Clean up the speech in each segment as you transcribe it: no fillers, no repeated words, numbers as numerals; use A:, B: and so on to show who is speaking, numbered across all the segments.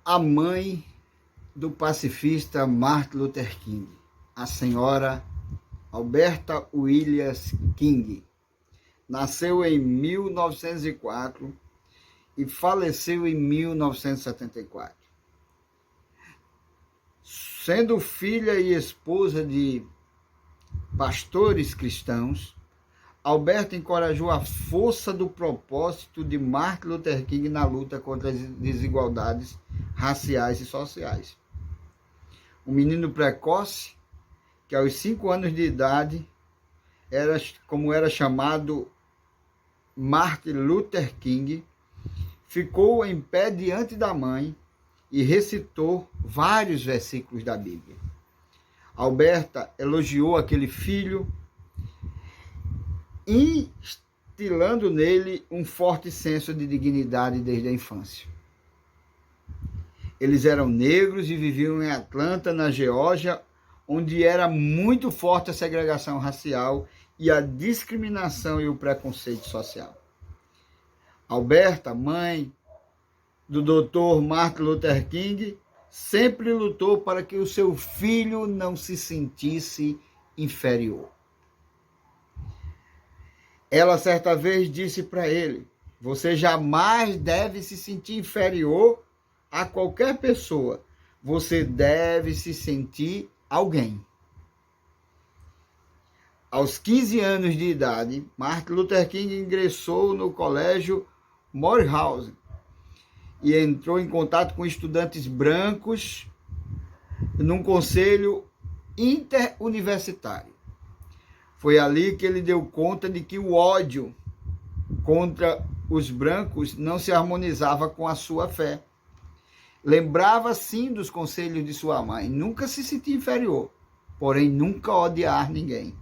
A: A mãe do pacifista Martin Luther King, a senhora Alberta Williams King, nasceu em 1904 e faleceu em 1974. Sendo filha e esposa de pastores cristãos, Alberta encorajou a força do propósito de Martin Luther King na luta contra as desigualdades raciais e sociais. Um menino precoce, que aos 5 anos de idade, como era chamado Martin Luther King, ficou em pé diante da mãe e recitou vários versículos da Bíblia. Alberta elogiou aquele filho, instilando nele um forte senso de dignidade desde a infância. Eles eram negros e viviam em Atlanta, na Geórgia, onde era muito forte a segregação racial e a discriminação e o preconceito social. Alberta, mãe do Dr. Martin Luther King, sempre lutou para que o seu filho não se sentisse inferior. Ela certa vez disse para ele: "Você jamais deve se sentir inferior a qualquer pessoa. Você deve se sentir alguém." Aos 15 anos de idade, Martin Luther King ingressou no colégio Morehouse e entrou em contato com estudantes brancos num conselho interuniversitário. Foi ali que ele deu conta de que o ódio contra os brancos não se harmonizava com a sua fé. Lembrava sim dos conselhos de sua mãe, nunca se sentir inferior, porém nunca odiar ninguém.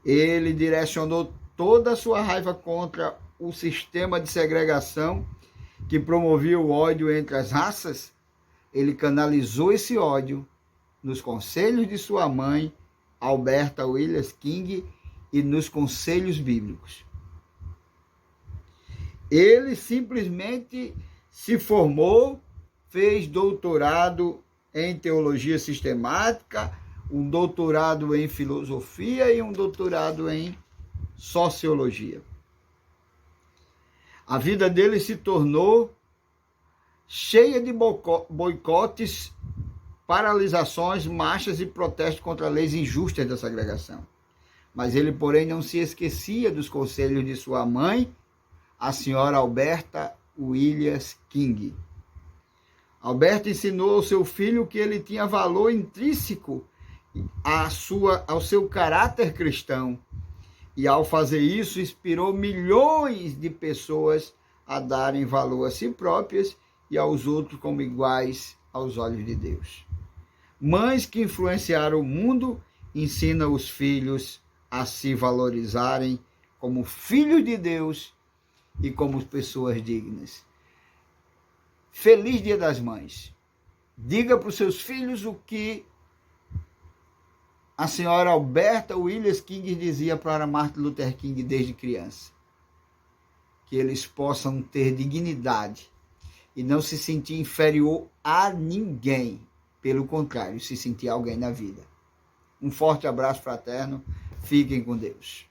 A: Ele direcionou toda a sua raiva contra o sistema de segregação que promovia o ódio entre as raças. Ele canalizou esse ódio nos conselhos de sua mãe, Alberta Williams King, e nos conselhos bíblicos. Ele simplesmente se formou, fez doutorado em teologia sistemática, um doutorado em filosofia e um doutorado em sociologia. A vida dele se tornou cheia de boicotes, paralisações, marchas e protestos contra leis injustas da segregação. Mas ele, porém, não se esquecia dos conselhos de sua mãe, a senhora Alberta Williams King. Alberta ensinou ao seu filho que ele tinha valor intrínseco ao seu caráter cristão, e ao fazer isso inspirou milhões de pessoas a darem valor a si próprias e aos outros como iguais aos olhos de Deus. Mães que influenciaram o mundo ensinam os filhos a se valorizarem como filhos de Deus e como pessoas dignas. Feliz Dia das Mães. Diga para os seus filhos o que a senhora Alberta Williams King dizia para Martin Luther King desde criança: que eles possam ter dignidade e não se sentir inferior a ninguém, pelo contrário, se sentir alguém na vida. Um forte abraço fraterno, fiquem com Deus.